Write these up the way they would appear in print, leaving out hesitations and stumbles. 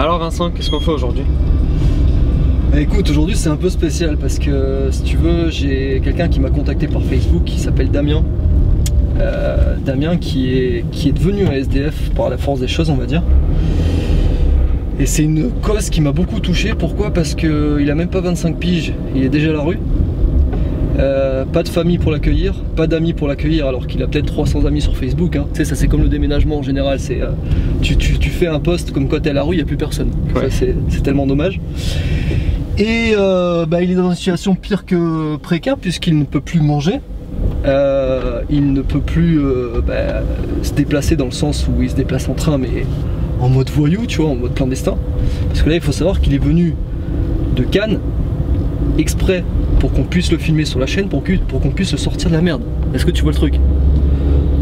Alors Vincent, qu'est-ce qu'on fait aujourd'hui? Écoute, aujourd'hui c'est un peu spécial parce que si tu veux, j'ai quelqu'un qui m'a contacté par Facebook qui s'appelle Damien. Damien qui est devenu un SDF par la force des choses, on va dire. Et c'est une cause qui m'a beaucoup touché. Pourquoi? Parce qu'il a même pas 25 piges, il est déjà à la rue. Pas de famille pour l'accueillir, pas d'amis pour l'accueillir, alors qu'il a peut-être 300 amis sur Facebook, hein. Tu sais, ça c'est comme le déménagement en général, c'est tu fais un post comme quand t'es à la rue, il n'y a plus personne. Ouais. C'est tellement dommage. Et il est dans une situation pire que précaire puisqu'il ne peut plus manger. Il ne peut plus se déplacer dans le sens où il se déplace en train, mais en mode voyou, tu vois, en mode clandestin. Parce que là il faut savoir qu'il est venu de Cannes exprès pour qu'on puisse le filmer sur la chaîne, pour qu'on puisse le sortir de la merde. Est-ce que tu vois le truc?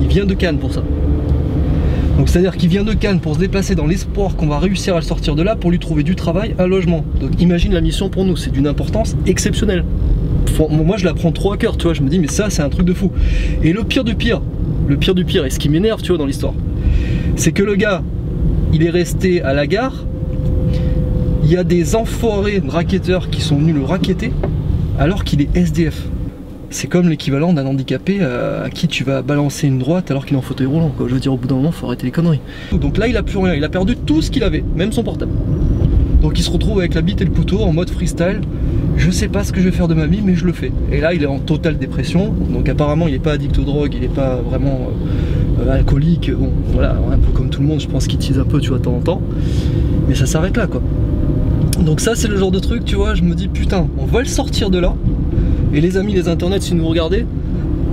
Il vient de Cannes pour ça. Donc c'est à dire qu'il vient de Cannes pour se déplacer dans l'espoir qu'on va réussir à le sortir de là pour lui trouver du travail, un logement. Donc imagine la mission pour nous, c'est d'une importance exceptionnelle. Moi je la prends trop à cœur, tu vois, je me dis mais ça c'est un truc de fou. Et le pire du pire, et ce qui m'énerve, tu vois, dans l'histoire, c'est que le gars, il est resté à la gare, il y a des enfoirés racketteurs qui sont venus le racketter alors qu'il est SDF. C'est comme l'équivalent d'un handicapé à qui tu vas balancer une droite alors qu'il est en fauteuil roulant, quoi. Je veux dire, au bout d'un moment, faut arrêter les conneries. Donc là, il a plus rien, il a perdu tout ce qu'il avait, même son portable. Donc il se retrouve avec la bite et le couteau en mode freestyle. Je sais pas ce que je vais faire de ma vie, mais je le fais. Et là, il est en totale dépression. Donc apparemment, il n'est pas addict aux drogues, il n'est pas vraiment alcoolique. Bon, voilà, un peu comme tout le monde, je pense qu'il tease un peu, tu vois, de temps en temps. Mais ça s'arrête là, quoi. Donc ça, c'est le genre de truc, tu vois, je me dis, putain, on va le sortir de là. Et les amis, les internets, si vous regardez,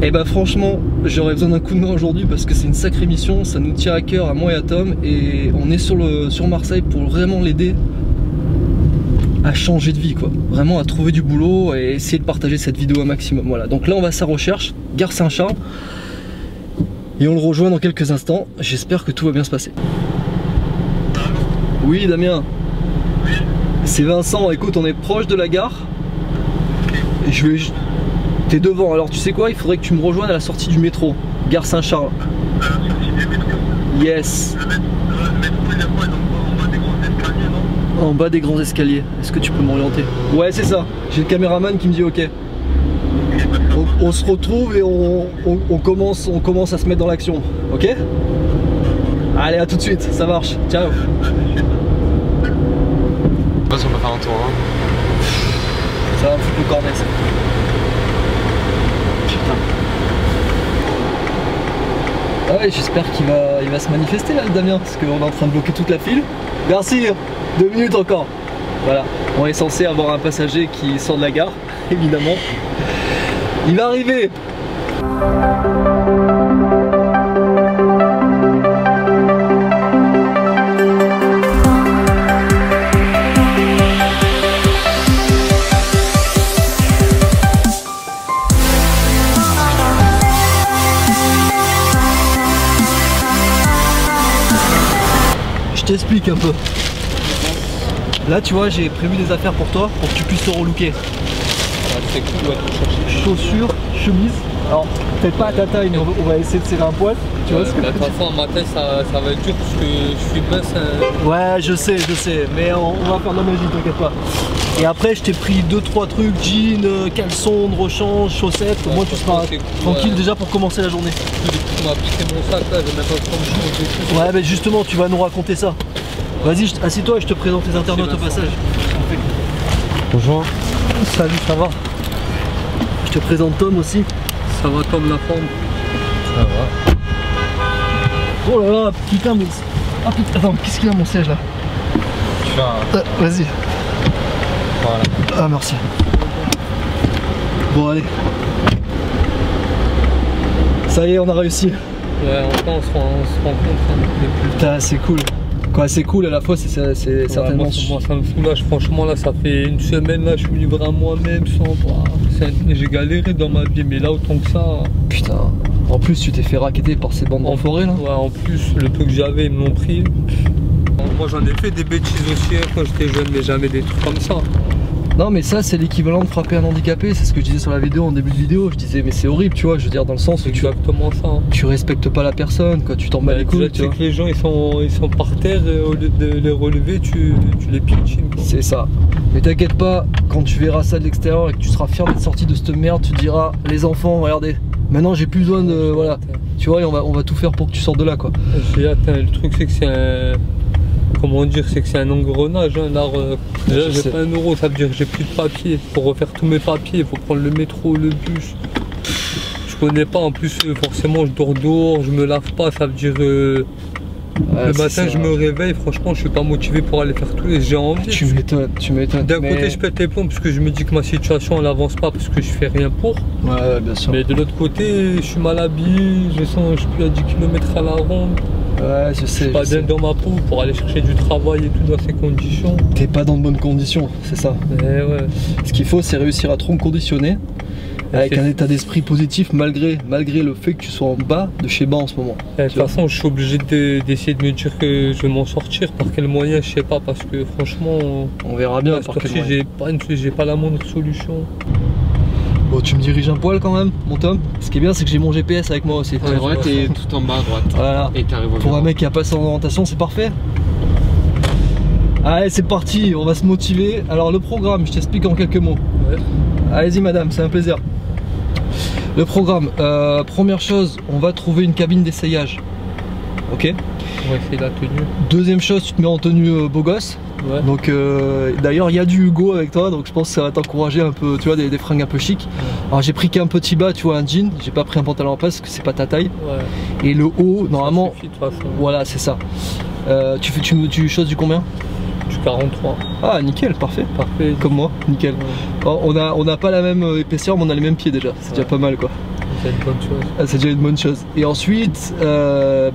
eh ben franchement, j'aurais besoin d'un coup de main aujourd'hui parce que c'est une sacrée mission, ça nous tient à cœur, à moi et à Tom, et on est sur Marseille pour vraiment l'aider à changer de vie, quoi. Vraiment à trouver du boulot et essayer de partager cette vidéo un maximum. Voilà, donc là on va à sa recherche, gare Saint-Charles, et on le rejoint dans quelques instants. J'espère que tout va bien se passer. Oui, Damien. C'est Vincent, écoute, on est proche de la gare. Et t'es devant, alors tu sais quoi, il faudrait que tu me rejoignes à la sortie du métro, gare Saint-Charles. Yes. En bas des grands escaliers, est-ce que tu peux m'orienter? Ouais, c'est ça, j'ai le caméraman qui me dit ok. On se retrouve et on commence à se mettre dans l'action, ok? Allez, à tout de suite, ça marche, ciao. On va faire un tour, hein. Ça va me foutre le cornet, ça. Putain. Ah ouais, j'espère qu'il va se manifester là, le Damien, parce qu'on est en train de bloquer toute la file. Merci, 2 minutes encore. Voilà, on est censé avoir un passager qui sort de la gare, évidemment. Il va arriver. Je t'explique un peu. Là tu vois, j'ai prévu des affaires pour toi pour que tu puisses te relooker. C'est cool, ouais, chaussures, chemise. Alors peut-être pas à ta taille, mais on va essayer de serrer un poil. Tu vois ce que de toute façon, ma taille ça va être dur parce que je suis mince. Ouais, je sais, mais on va faire de la magie, t'inquiète pas. Et après, je t'ai pris 2-3 trucs, jeans, caleçons, de rechange, chaussettes. Au moins tu seras tranquille déjà pour commencer la journée. Tu m'as piqué mon sac là, je vais mettre un 30 jours. Ouais, mais justement, tu vas nous raconter ça. Vas-y, assis-toi et je te présente les internautes au passage. Bonjour. Salut, ça va? Je te présente Tom aussi. Ça va Tom la forme? Ça va. Oh là là, putain, mais... Ah putain, attends, qu'est-ce qu'il a mon siège là? Tu vas... Vas-y. Voilà. Ah, merci. Bon, allez. Ça y est, on a réussi. Ouais, enfin, on se rencontre. Hein, putain, c'est cool. Quoi, c'est cool à la fois, c'est certainement... Moi, ça me soulage, franchement, là, ça fait une semaine, là, je suis livré à moi-même, sans... J'ai galéré dans ma vie, mais là, autant que ça... Putain, en plus, tu t'es fait racketter par ces bandes en forêt, là? Ouais, en plus, le peu que j'avais, ils me l'ont pris. Moi, j'en ai fait des bêtises aussi, hein, quand j'étais jeune, mais jamais des trucs comme ça. Non mais ça c'est l'équivalent de frapper un handicapé, c'est ce que je disais sur la vidéo en début de vidéo, je disais mais c'est horrible tu vois, je veux dire dans le sens où exactement ça. Tu respectes pas la personne, quoi, tu t'en bats les couilles. Tu sais que les gens ils sont par terre et au lieu de les relever tu les piétines. C'est ça. Mais t'inquiète pas, quand tu verras ça de l'extérieur et que tu seras fier d'être sorti de cette merde, tu te diras les enfants regardez, maintenant j'ai plus besoin de. Voilà. Tu vois, et on va tout faire pour que tu sortes de là quoi. J'ai atteint, le truc c'est que c'est un. Comment dire, c'est que c'est un engrenage, hein. Là, déjà j'ai pas 1 euro, ça veut dire que j'ai plus de papier. Pour refaire tous mes papiers, il faut prendre le métro, le bus. Je connais pas, en plus forcément je dors dehors, je me lave pas, ça veut dire le matin je me réveille, franchement je suis pas motivé pour aller faire tout et j'ai envie. Tu m'étonnes, tu m'étonnes. D'un côté je pète les plombs parce que je me dis que ma situation elle avance pas parce que je fais rien pour. Ouais bien sûr. Mais de l'autre côté je suis mal habillé, je suis plus à 10 km à la ronde. Ouais, je sais. Je suis pas bien dans ma peau pour aller chercher du travail et tout dans ces conditions. T'es pas dans de bonnes conditions, c'est ça. Ouais. Ce qu'il faut, c'est réussir à trop conditionner avec un état d'esprit positif malgré le fait que tu sois en bas de chez bas en ce moment. De toute façon, je suis obligé d'essayer de me dire que je vais m'en sortir. Par quel moyen, je sais pas, parce que franchement, on verra bien par quel moyen. J'ai pas la moindre solution. Bon, tu me diriges un poil quand même, mon Tom. Ce qui est bien, c'est que j'ai mon GPS avec moi aussi. Ouais, t'es tout en bas à droite. Voilà. Et t'arrives au Pour un mec qui a pas son orientation, c'est parfait. Allez, c'est parti, on va se motiver. Alors, le programme, je t'explique en quelques mots. Ouais. Allez-y, madame, c'est un plaisir. Le programme, première chose, on va trouver une cabine d'essayage. Ok. On va essayer la tenue. Deuxième chose, tu te mets en tenue beau gosse. Ouais. Donc d'ailleurs il y a du Hugo avec toi, donc je pense que ça va t'encourager un peu, tu vois, des fringues un peu chic. Ouais. Alors j'ai pris qu'un petit bas, tu vois, un jean, j'ai pas pris un pantalon en parce que c'est pas ta taille. Ouais. Et le haut, normalement, suffit, de toute façon. Voilà, c'est ça. Tu choses du combien? Du 43. Ah nickel, parfait. Parfait. Comme moi, nickel. Ouais. Oh, on n'a pas la même épaisseur, mais on a les mêmes pieds déjà, c'est déjà pas mal quoi. C'est une bonne chose. Ah, c'est déjà une bonne chose. Et ensuite,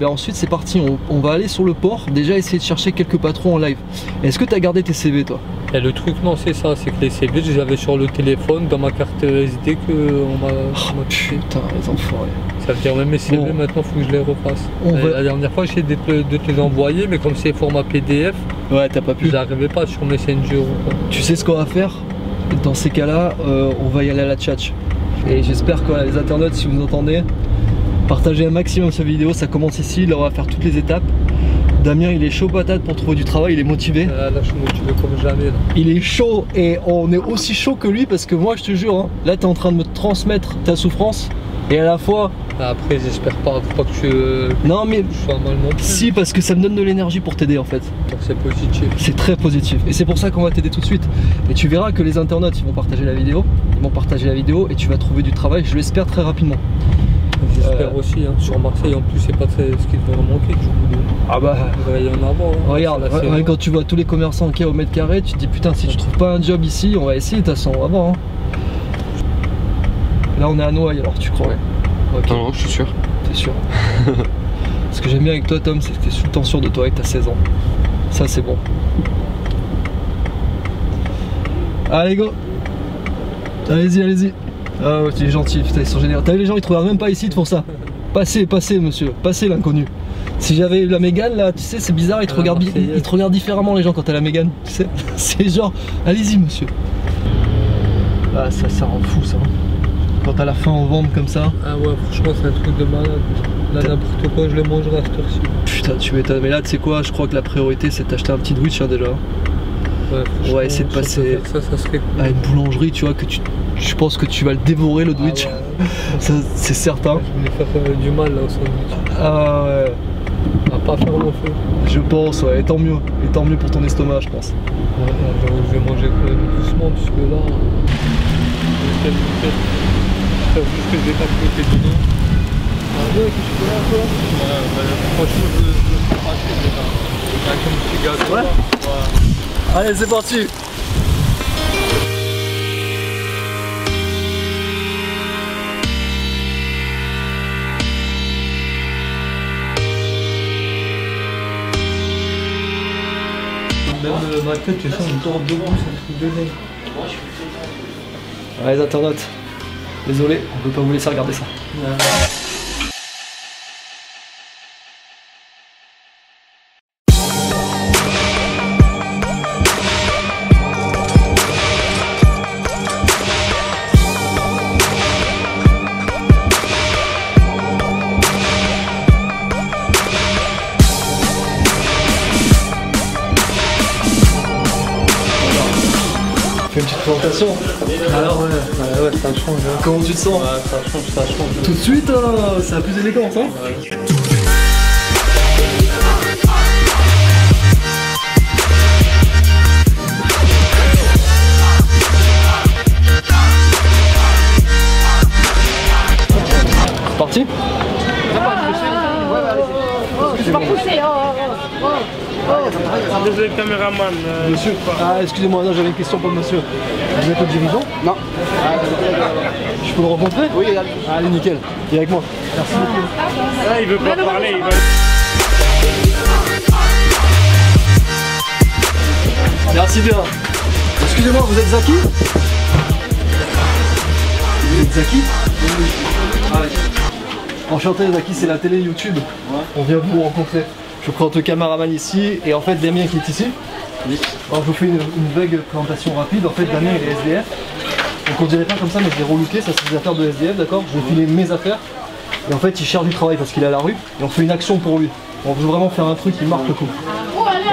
ensuite c'est parti, on va aller sur le port, déjà essayer de chercher quelques patrons en live. Est-ce que tu as gardé tes CV toi? Et le truc non c'est ça, c'est que les CV j'avais sur le téléphone, dans ma carte SD qu'on m'a putain les enfoirés. Ça veut dire même mes CV maintenant faut que je les refasse. La dernière fois j'ai essayé de te les envoyer mais comme c'est format PDF, ouais t'as pas pu. J'arrivais pas sur Messenger ou quoi. Tu sais ce qu'on va faire? Dans ces cas-là, on va y aller à la tchatch. Et j'espère que les internautes, si vous nous entendez, partagez un maximum cette vidéo, ça commence ici, là on va faire toutes les étapes. Damien il est chaud patate pour trouver du travail, il est motivé. Là je suis motivé comme jamais. Là. Il est chaud et on est aussi chaud que lui parce que moi je te jure, hein, là tu es en train de me transmettre ta souffrance et à la fois... Après j'espère pas que tu non mais sois mal non plus. Si parce que ça me donne de l'énergie pour t'aider en fait. C'est positif. C'est très positif et c'est pour ça qu'on va t'aider tout de suite. Et tu verras que les internautes ils vont partager la vidéo, et tu vas trouver du travail, je l'espère très rapidement. J'espère aussi, hein. Sur Marseille en plus c'est pas ce qui devrait manquer du coup. Ah bah il va y en avoir. Hein. Regarde, quand tu vois tous les commerçants qui au mètre carré, tu te dis putain si tu trouves pas un job ici, on va essayer de toute façon, on va voir. Hein. Là on est à Noailles alors tu crois? Okay. Non, je suis sûr. T'es sûr? Ce que j'aime bien avec toi Tom, c'est que t'es tout le temps sûr de toi et que t'as 16 ans. Ça c'est bon. Allez go. Allez-y, allez-y. Ah ouais, tu es gentil, putain ils sont géniaux. T'as vu les gens ils te regardent même pas ici pour ça. Passez, passez monsieur, passez l'inconnu. Si j'avais la Mégane là, tu sais c'est bizarre, ils te regardent différemment les gens quand t'as la Mégane. Tu sais, c'est genre, allez-y monsieur. Ah ça rend fou ça. Quand t'as la faim au ventre comme ça. Ah ouais franchement c'est un truc de malade. Là n'importe quoi je le mangerai à cette heure-ci. Putain tu m'étonnes, mais là tu sais quoi, je crois que la priorité c'est d'acheter un petit sandwich hein, déjà. Ouais, on va essayer de passer ça serait cool. À une boulangerie tu vois que je pense que tu vas le dévorer le sandwich. Ah ouais. C'est certain. Je vais faire du mal là au sandwich. Ah ouais. On va pas faire long feu. Je pense ouais, et tant mieux pour ton estomac je pense. Ouais, je vais manger quand même doucement puisque là juste que je vais pas me côté dedans. Ah ouais, que tu peux là toi? Ouais, franchement je me suis racheté déjà. Avec un petit gâteau. Ouais. Ouais. Allez c'est parti. Même ma tête, tu sens une torte de boue, c'est un truc de dingue. Ouais, les internautes, désolé, on peut pas vous laisser regarder ça. Fais une petite présentation. Alors Ouais, ça change. Hein. comment tu te sens? Ouais, ça change. Tout de suite, c'est un peu plus élégant, ça. Ouais. Parti? Désolé, caméraman. Monsieur, excusez-moi, non, j'avais une question pour le monsieur. Vous êtes le dirigeant? Non. Je peux le rencontrer? Oui, allez, nickel. Il est avec moi. Merci beaucoup. Ah, il veut pas parler, il va... Merci bien. Excusez-moi, vous êtes Zaki? Vous êtes Zaki? Oui. Enchanté, Zaki, c'est la télé YouTube. Ouais. On vient vous rencontrer. Je vous présente le caméraman ici et en fait Damien qui est ici. Oui. Alors je vous fais une vague présentation rapide. En fait Damien il est SDF. Donc on dirait pas comme ça mais je l'ai relooké, ça c'est des affaires de SDF, d'accord? Je vais filer mes affaires. Et en fait il cherche du travail parce qu'il est à la rue et on fait une action pour lui. On veut vraiment faire un truc qui marque le coup.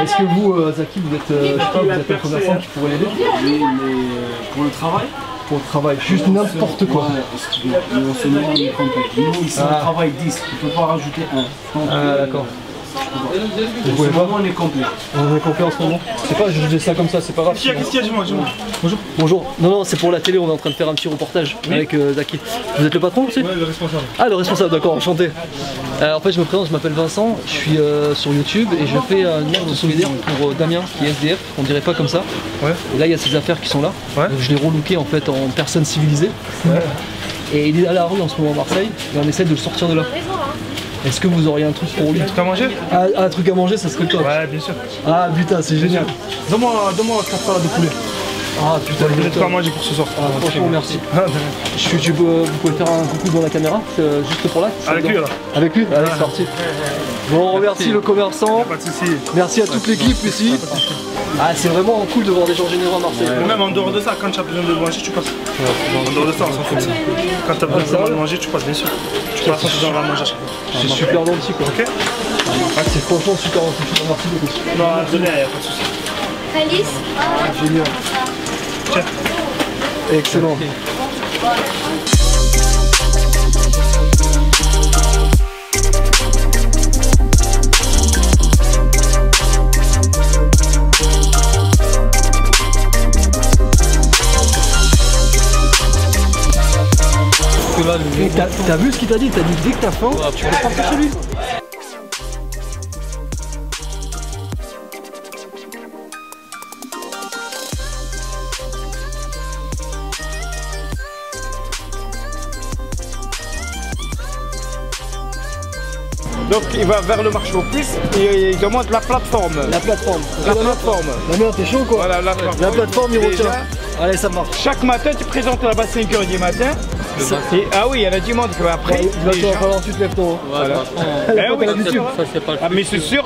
Est-ce que vous, Zaki, vous êtes, je sais pas, vous êtes un commerçant qui pourrait l'aider? Oui, mais pour le travail? Pour le travail, juste n'importe quoi. Ouais, parce que nous, c'est nous, on est complet. Nous, ici, on travaille 10, on ne peut pas rajouter 1. Ah, d'accord. Vous pouvez pas? On est complet. On est complet en ce moment. Je sais pas, je dis ça comme ça, c'est pas grave. Qu'est-ce qu'il y a, dis-moi. Bonjour. Bonjour. Non, c'est pour la télé, on est en train de faire un petit reportage avec Zaki. Vous êtes le patron aussi? Ouais, le responsable. Ah, le responsable, d'accord, enchanté. En fait, je me présente, je m'appelle Vincent, je suis sur YouTube et je fais une acte solidaire pour Damien qui est SDF, on dirait pas comme ça. Ouais. Et là, il y a ses affaires qui sont là. Ouais. Donc, je l'ai relooké en fait en personne civilisée. Ouais. Et il est à la rue en ce moment à Marseille et on essaie de le sortir de là. Est-ce que vous auriez un truc pour lui? Un truc à manger? Un truc à manger, ça serait top. Ouais, bien sûr. Ah putain, c'est génial. Donne-moi 4 salades de poulet. Ah putain, J'ai des trucs à manger pour ce soir. Ah, franchement, merci. Vous pouvez faire un coucou dans la caméra, juste pour là? Avec lui, là. Avec lui? Allez, c'est parti. Bon, on remercie le commerçant. Pas de soucis. Merci à toute l'équipe ici. Ah, c'est vraiment cool de voir des gens généreux à Marseille. Ouais. Même en dehors de ça, quand tu as besoin de manger, tu passes. En dehors de ça, on s'en fout. Quand tu as besoin de manger, tu passes, bien sûr. Tu passes en faisant à manger à chaque fois. C'est super gentil, quoi. Ok? Ah, c'est franchement super gentil. Merci beaucoup. Non, désolé, il n'y a pas de soucis. Alice? Génial. Tiens. Excellent. T'as vu ce qu'il t'a dit? T'as dit dès que t'as faim, tu peux partir chez lui. Donc il va vers le marché aux puces et il demande la plateforme. La plateforme. La plateforme. La merde, t'es chaud quoi? Voilà, la plateforme, il retient. Allez, ça marche. Chaque matin, tu présentes là-bas 5h du matin. Ah oui, il y en a du monde qui va après. Il va falloir que tu te lèves tôt. Ouais, oui, ça c'est pas le mais c'est sûr,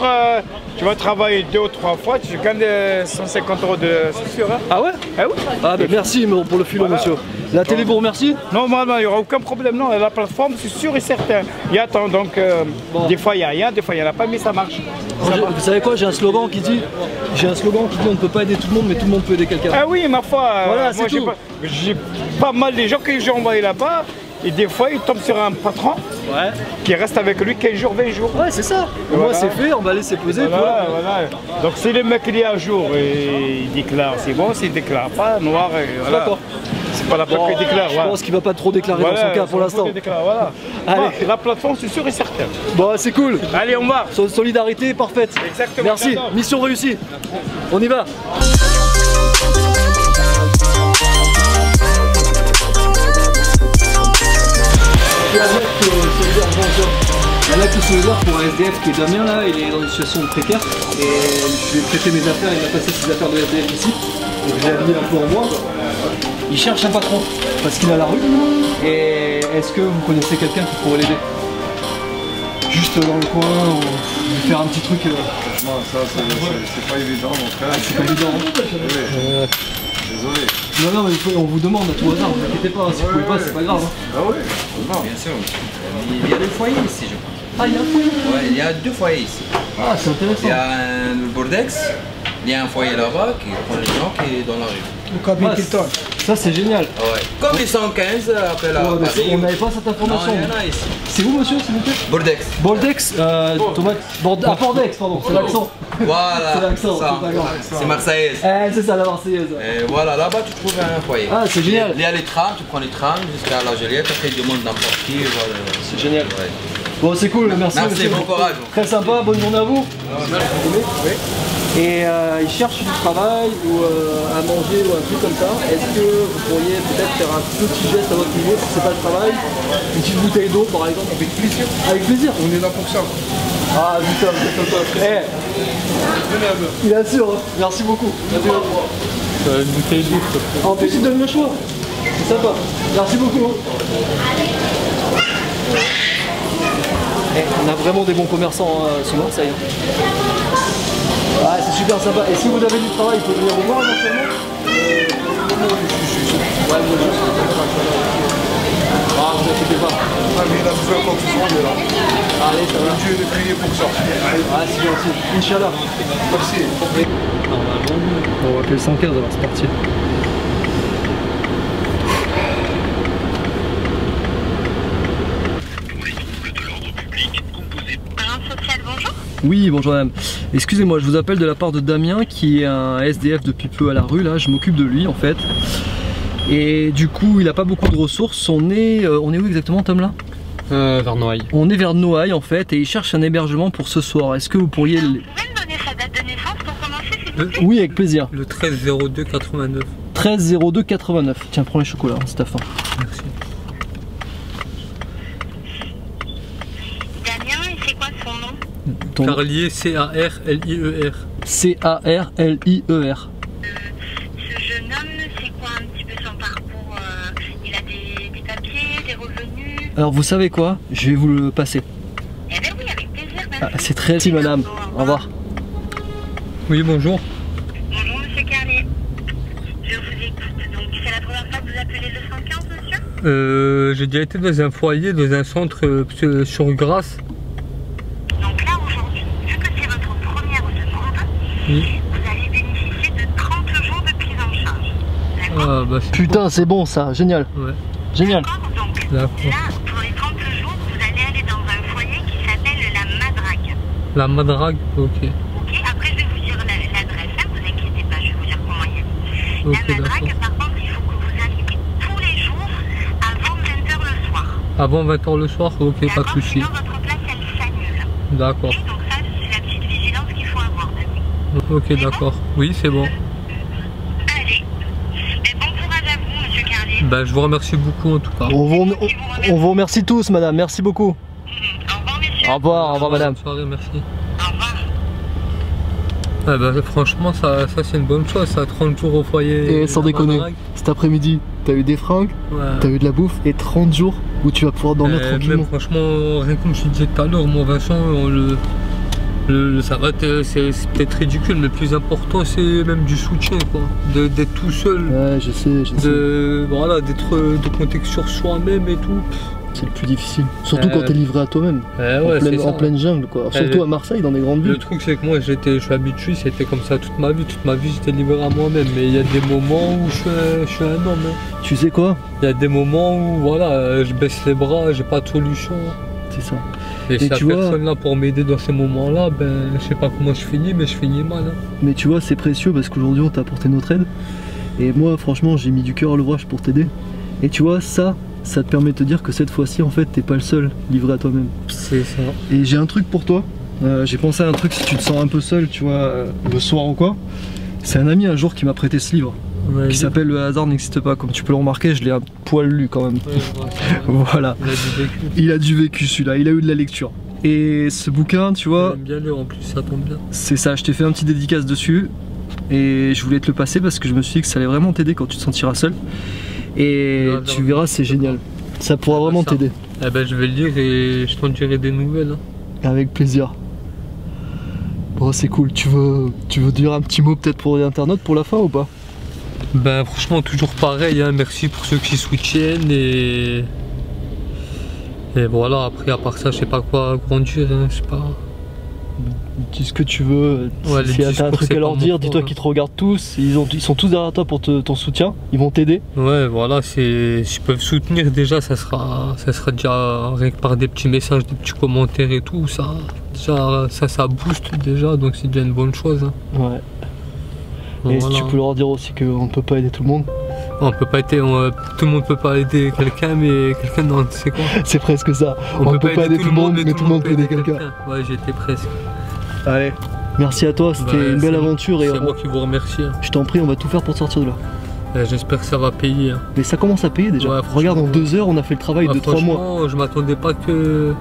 tu vas travailler 2 ou 3 fois, tu gagnes 150 € de... C'est sûr, hein? Ah ouais? Ah oui. Ah bah merci pour le filon, monsieur. La télé vous remercie? Normalement, il n'y aura aucun problème, non. La plateforme, c'est sûr et certain. Il y a tant, donc des fois il n'y a rien, des fois il n'y en a pas, mais ça marche. Vous savez quoi? J'ai un slogan qui dit on ne peut pas aider tout le monde, mais tout le monde peut aider quelqu'un. Ah oui, ma foi, voilà, moi j'ai pas mal de gens que j'ai envoyés là-bas. Et des fois, il tombe sur un patron qui reste avec lui 15 jours, 20 jours. Ouais, c'est ça. Au moins, c'est fait, on va laisser poser. Voilà. Donc, si le mec il est à jour et il déclare, c'est bon. S'il ne déclare pas, noir, voilà. D'accord. C'est pas la peine qu'il déclare. Je pense qu'il ne va pas trop déclarer dans son cas pour l'instant. Voilà. Allez. La plateforme, c'est sûr et certain. Bon, c'est cool. Allez, on va. Solidarité parfaite. Exactement. Merci. Mission réussie. On y va. Un acte solidaire pour un SDF qui est Damien là, il est dans une situation précaire et je lui ai prêté mes affaires, il m'a passé ses affaires de SDF ici, donc je l'ai mis un peu en moi. Il cherche un patron parce qu'il est à la rue et est-ce que vous connaissez quelqu'un qui pourrait l'aider? Juste dans le coin ou lui faire un petit truc Franchement, ça c'est pas évident mon frère. C'est pas évident. Désolé. Non, mais on vous demande à tout hasard, ne vous inquiétez pas, si vous pouvez pas, c'est pas grave. Ah oui, bien sûr. Il y a 2 foyers ici, je crois. Ah, il y a un foyer? Ouais, il y a 2 foyers ici. Ah, c'est intéressant. Il y a un Bordex Il y a un foyer là-bas qui prend les gens qui est dans la rue. Ça c'est génial. Ouais. Comme ils sont 15, appelle à Paris. On n'avait pas cette information. Non, il y en a ici. C'est où monsieur s'il vous plaît? Bordex. Bordex, Thomas. Bordex, pardon, c'est l'accent. Voilà, C'est l'accent, ça. c'est pas grave. C'est marseillaise. C'est ça la Marseillaise. Et voilà, là-bas tu trouves un foyer. Ah, c'est génial. Il y a les trams, tu prends les trams jusqu'à la Joliette, après tu demandes n'importe qui. Voilà. C'est génial. Ouais. Bon, c'est cool, merci. Merci, monsieur. bon courage. Très sympa, bonne journée à vous. Oui. Et il cherche du travail ou à manger ou un truc comme ça. Est-ce que vous pourriez peut-être faire un petit geste à votre niveau si c'est pas le travail? Une petite bouteille d'eau par exemple? Avec plaisir. Avec plaisir. On est là pour ça. Ah putain, c'est top. Il assure, hein. Merci beaucoup. Une bouteille d'eau. En plus il donne le choix. C'est sympa. Merci beaucoup. On a vraiment des bons commerçants sur Marseille. Ah, c'est super sympa. Et si vous avez du travail, vous pouvez venir vous voir éventuellement. Ah, vous inquiétez pas. Ah, mais il a besoin quoi que ce soit, on est là. Allez, ça va. Dieu est prié pour ça. Ah, c'est gentil. Inch'Allah. Merci. On va appeler le 115 alors, c'est parti. Oui, bonjour madame. Excusez-moi, je vous appelle de la part de Damien qui est un SDF depuis peu à la rue, là, je m'occupe de lui en fait. Et du coup, il n'a pas beaucoup de ressources. On est où exactement, Tom, là? Vers Noailles. On est vers Noailles en fait et il cherche un hébergement pour ce soir. Est-ce que vous pourriez... Vous pouvez me donner sa date de naissance pour commencer s'il vous plaît? Oui, avec plaisir. Le 13-02-89. 13-02-89. Tiens, prends les chocolats, c'est ta faim. Merci. Damien, et c'est quoi son nom? Carlier, C-A-R-L-I-E-R. C-A-R-L-I-E-R. Ce jeune homme, c'est quoi un petit peu son parcours? Il a des papiers, des revenus? Alors vous savez quoi? Je vais vous le passer. Eh bien oui, avec plaisir. Ah, c'est très gentil madame. Au revoir. Oui, bonjour. Bonjour monsieur Carlier. Je vous écoute. Donc c'est la première fois que vous appelez le 115 monsieur? J'ai déjà été dans un foyer, dans un centre sur Grasse. Donc là aujourd'hui, vu que c'est votre première demande, Oui. vous allez bénéficier de 30 jours de prise en charge. D'accord? Ah bah c'est Putain, c'est bon ça, génial. bon. Ouais. Génial. D'accord. Donc D'accord. là, pour les 30 jours, vous allez aller dans un foyer qui s'appelle la Madrague. La Madrague, ok. Ok, après je vais vous dire l'adresse, hein, vous inquiétez pas, je vais vous dire comment y aller. Ok, La Madrague, d'accord. par contre, il faut que vous alliez tous les jours avant 20h le soir. Avant 20h le soir, ok, pas de D'accord? soucis. Sinon votre place elle s'annule. D'accord. Ok, donc ça c'est la petite vigilance qu'il faut avoir. D'accord? Ok, d'accord. Oui, c'est bon. Allez, mais bon courage à vous monsieur Carlier. Bah, je vous remercie beaucoup en tout cas. On vous remercie tous madame, merci beaucoup. Au revoir messieurs. Au revoir madame. Bonne soirée, merci. Au revoir. Ah bah, franchement, ça c'est une bonne chose, ça, 30 jours au foyer. Et sans la déconner, Madrague. cet après-midi, t'as eu des fringues, Ouais. t'as eu de la bouffe et 30 jours où tu vas pouvoir dormir tranquillement. Même franchement, rien comme je te disais tout à l'heure, moi Vincent, ça va c'est peut-être ridicule, mais le plus important c'est même du soutien quoi. D'être tout seul, Ouais, je sais. voilà, de compter que sur soi-même et tout. C'est le plus difficile. Surtout quand t'es livré à toi-même. Ouais, En pleine jungle quoi. Surtout à Marseille, dans des grandes Le villes. truc c'est que moi je suis habitué, c'était comme ça toute ma vie j'étais livré à moi-même, mais il y a des moments où je suis un homme. Hein. Tu sais quoi? Il y a des moments où voilà, je baisse les bras, j'ai pas de solution. C'est ça. Et s'il y a tu vois- personne là pour m'aider dans ces moments-là, ben je sais pas comment je finis, mais je finis mal. Hein. Mais tu vois, c'est précieux parce qu'aujourd'hui on t'a apporté notre aide. Et moi, franchement, j'ai mis du cœur à l'ouvrage pour t'aider. Et tu vois, ça te permet de te dire que cette fois-ci, en fait, t'es pas le seul livré à toi-même. C'est ça. Et j'ai un truc pour toi. J'ai pensé à un truc si tu te sens un peu seul, tu vois, le soir ou quoi. C'est un ami un jour qui m'a prêté ce livre. Ouais, Qui s'appelle Le hasard n'existe pas. Comme tu peux le remarquer, je l'ai un poil lu quand même. ouais, Voilà. il a du vécu. Il a du vécu celui-là, il a eu de la lecture. Et ce bouquin, tu vois, J'aime bien lire en plus, ça tombe bien. c'est ça, je t'ai fait un petit dédicace dessus. Et je voulais te le passer parce que je me suis dit que ça allait vraiment t'aider quand tu te sentiras seul. Et Le hasard tu verras, c'est génial. Ça pourra vraiment ça. t'aider. Eh ben je vais le lire et je t'en dirai des nouvelles. Hein. Avec plaisir. Bon, c'est cool. Tu veux dire un petit mot peut-être pour les internautes pour la fin ou pas? Ben franchement toujours pareil, hein. Merci pour ceux qui soutiennent et voilà, après à part ça je sais pas quoi grandir, hein. Je sais pas. dis ce que tu veux. Ouais, si t'as un truc à leur dire, dis-toi qu'ils te regardent tous. Ils sont tous derrière toi pour ton soutien. Ils vont t'aider. Ouais, voilà, s'ils peuvent soutenir déjà, ça sera déjà rien que par des petits messages, des petits commentaires et tout. Ça booste déjà, donc c'est déjà une bonne chose. Hein. Ouais. Donc, et voilà. tu peux leur dire aussi qu'on ne peut pas aider tout le monde. On peut pas aider, tout le monde peut pas aider quelqu'un, mais quelqu'un non, c'est quoi? C'est presque ça. On peut pas aider tout le monde, mais tout le monde peut aider quelqu'un. Ouais, j'étais presque. Allez, merci à toi, c'était une belle aventure. C'est moi qui vous remercie. Hein. Je t'en prie, on va tout faire pour te sortir de là. J'espère que ça va payer. Hein. Mais ça commence à payer déjà. Ouais, regarde, en 2 heures, on a fait le travail de 3 mois. Je m'attendais pas que...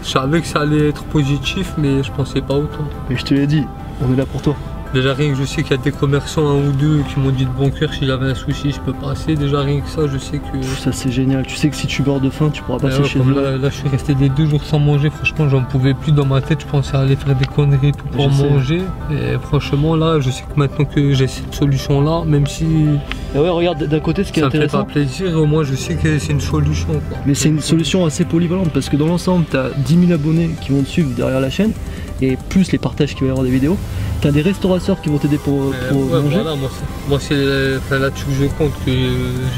Je savais que ça allait être positif, mais je pensais pas autant. Mais je te l'ai dit, on est là pour toi. Déjà rien que je sais qu'il y a des commerçants, 1 ou 2, qui m'ont dit de bon cœur, si j'avais un souci, je peux passer. Déjà rien que ça, je sais que... Ça c'est génial, tu sais que si tu meurs de faim, tu pourras passer chez eux. Là, je suis resté des 2 jours sans manger, franchement, j'en pouvais plus dans ma tête, je pensais aller faire des conneries tout pour manger. Et franchement, là, je sais que maintenant que j'ai cette solution-là, même si... Et ouais, regarde, d'un côté, ce qui est intéressant... Ça me fait pas plaisir, au moins je sais que c'est une solution. Quoi. Mais c'est une solution assez polyvalente, parce que dans l'ensemble, t'as 10 000 abonnés qui vont te suivre derrière la chaîne, et plus les partages qu'il va y avoir des vidéos. T'as des restaurateurs qui vont t'aider pour manger. Voilà, moi c'est là-dessus que je compte, que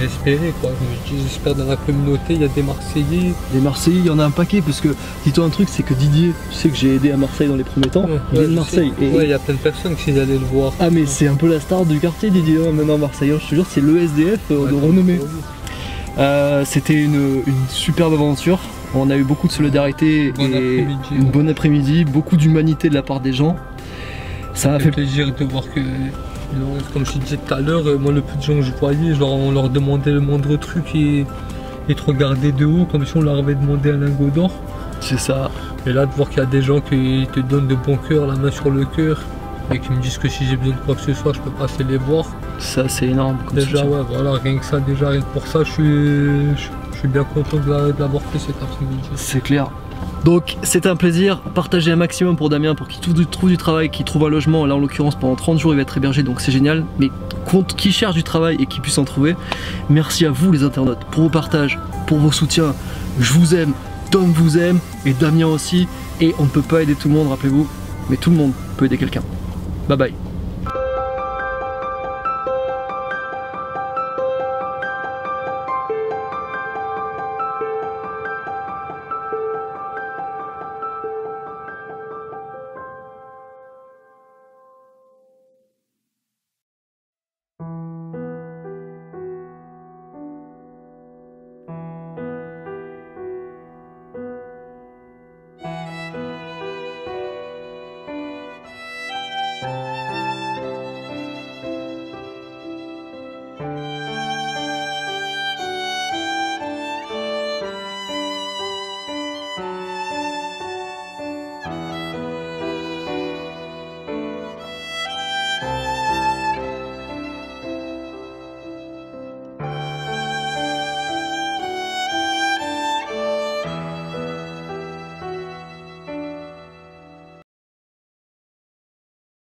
j'espérais quoi. J'espère dans la communauté, il y a des Marseillais. Des Marseillais, il y en a un paquet, parce que dis-toi un truc, c'est que Didier, tu sais que j'ai aidé à Marseille dans les premiers temps, il vient de Marseille. Ouais, il y a plein de personnes qui allaient le voir. Ah mais c'est un peu la star du quartier Didier, hein, maintenant Marseille, je te jure, c'est le SDF de renommée. C'était une superbe aventure. On a eu beaucoup de solidarité et une bonne après-midi, beaucoup d'humanité de la part des gens. Ça m'a fait plaisir de voir que, comme je te disais tout à l'heure, moi le peu de gens que je voyais, genre, on leur demandait le moindre truc et te regardaient de haut comme si on leur avait demandé un lingot d'or. C'est ça. Et là de voir qu'il y a des gens qui te donnent de bon cœur, la main sur le cœur, et qui me disent que si j'ai besoin de quoi que ce soit, je peux passer les voir. Ça c'est énorme. Déjà ouais, voilà, rien que ça, déjà rien que pour ça, je suis bien content de l'avoir fait cet après-midi. C'est clair. Donc c'était un plaisir, partagez un maximum pour Damien pour qu'il trouve du travail, qu'il trouve un logement. Là en l'occurrence pendant 30 jours il va être hébergé, donc c'est génial. Mais qu'il cherche du travail et qu'il puisse en trouver. Merci à vous les internautes pour vos partages, pour vos soutiens. Je vous aime, Tom vous aime et Damien aussi. Et on ne peut pas aider tout le monde, rappelez-vous, mais tout le monde peut aider quelqu'un. Bye bye.